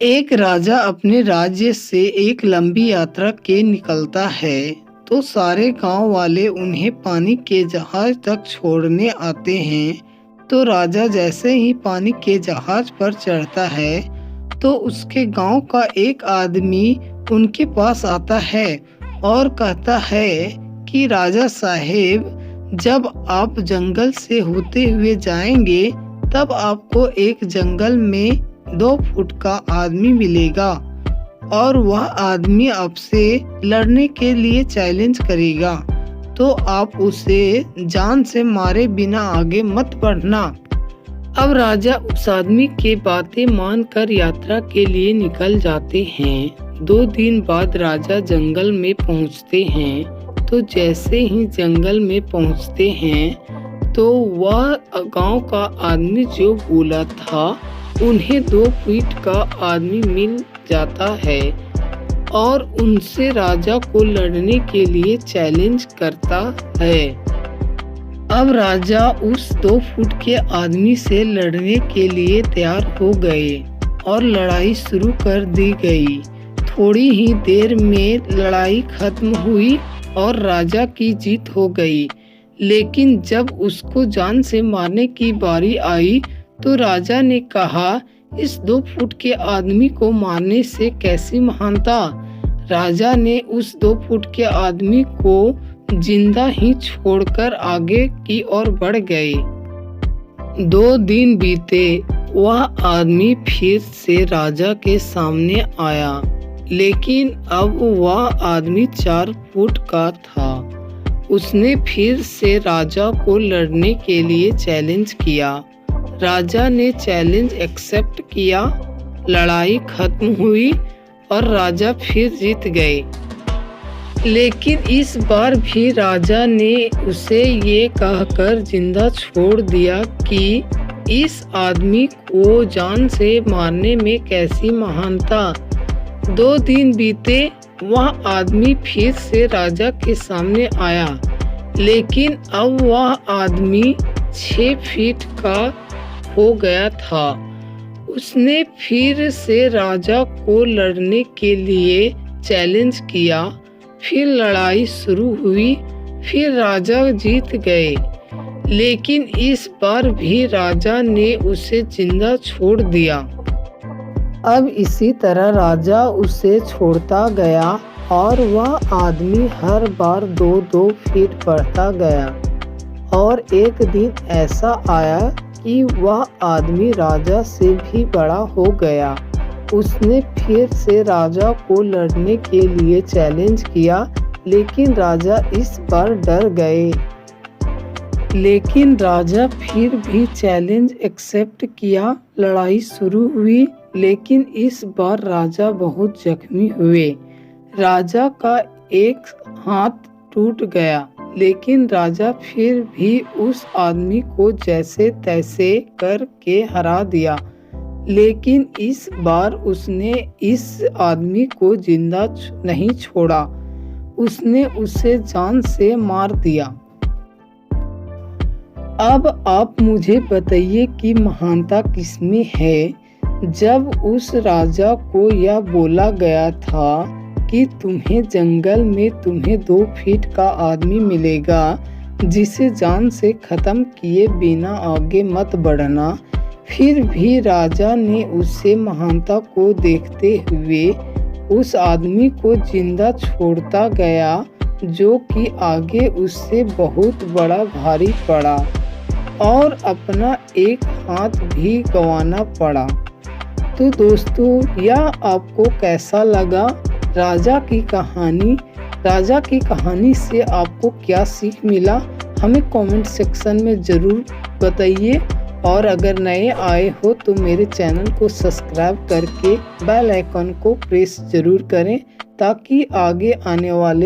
एक राजा अपने राज्य से एक लंबी यात्रा के निकलता है तो सारे गांव वाले उन्हें पानी के जहाज तक छोड़ने आते हैं। तो राजा जैसे ही पानी के जहाज पर चढ़ता है तो उसके गांव का एक आदमी उनके पास आता है और कहता है कि राजा साहेब, जब आप जंगल से होते हुए जाएंगे तब आपको एक जंगल में 2 फुट का आदमी मिलेगा और वह आदमी आपसे लड़ने के लिए चैलेंज करेगा, तो आप उसे जान से मारे बिना आगे मत बढ़ना। अब राजा उस आदमी के बातें मानकर यात्रा के लिए निकल जाते हैं। 2 दिन बाद राजा जंगल में पहुंचते हैं। तो जैसे ही जंगल में पहुंचते हैं तो वह गांव का आदमी जो बोला था उन्हें 2 फीट का आदमी मिल जाता है और उनसे राजा को लड़ने के लिए चैलेंज करता है। अब राजा उस 2 फुट के आदमी से लड़ने के लिए तैयार हो गए और लड़ाई शुरू कर दी गई। थोड़ी ही देर में लड़ाई खत्म हुई और राजा की जीत हो गई। लेकिन जब उसको जान से मारने की बारी आई तो राजा ने कहा, इस 2 फुट के आदमी को मारने से कैसी महानता। राजा ने उस 2 फुट के आदमी को जिंदा ही छोड़कर आगे की ओर बढ़ गए। 2 दिन बीते, वह आदमी फिर से राजा के सामने आया, लेकिन अब वह आदमी 4 फुट का था। उसने फिर से राजा को लड़ने के लिए चैलेंज किया। राजा ने चैलेंज एक्सेप्ट किया। लड़ाई खत्म हुई और राजा फिर जीत गए। लेकिन इस बार भी राजा ने उसे ये कहकर जिंदा छोड़ दिया कि इस आदमी को जान से मारने में कैसी महानता। 2 दिन बीते, वह आदमी फिर से राजा के सामने आया, लेकिन अब वह आदमी 6 फीट का हो गया था। उसने फिर से राजा को लड़ने के लिए चैलेंज किया। फिर लड़ाई शुरू हुई। फिर राजा जीत गए, लेकिन इस बार भी राजा ने उसे जिंदा छोड़ दिया। अब इसी तरह राजा उसे छोड़ता गया और वह आदमी हर बार 2-2 फीट बढ़ता गया। और एक दिन ऐसा आया कि वह आदमी राजा से भी बड़ा हो गया। उसने फिर से राजा को लड़ने के लिए चैलेंज किया, लेकिन राजा इस बार डर गए। लेकिन राजा फिर भी चैलेंज एक्सेप्ट किया। लड़ाई शुरू हुई, लेकिन इस बार राजा बहुत जख्मी हुए। राजा का एक हाथ टूट गया, लेकिन राजा फिर भी उस आदमी को जैसे तैसे करके हरा दिया। लेकिन इस बार उसने इस आदमी को जिंदा नहीं छोड़ा। उसने उसे जान से मार दिया। अब आप मुझे बताइए कि महानता किसमें है। जब उस राजा को यह बोला गया था कि तुम्हें जंगल में 2 फीट का आदमी मिलेगा जिसे जान से खत्म किए बिना आगे मत बढ़ना, फिर भी राजा ने उससे महानता को देखते हुए उस आदमी को जिंदा छोड़ता गया, जो कि आगे उससे बहुत बड़ा भारी पड़ा और अपना एक हाथ भी गंवाना पड़ा। तो दोस्तों, यह आपको कैसा लगा राजा की कहानी से आपको क्या सीख मिला, हमें कमेंट सेक्शन में ज़रूर बताइए। और अगर नए आए हो तो मेरे चैनल को सब्सक्राइब करके बेल आइकन को प्रेस ज़रूर करें, ताकि आगे आने वाले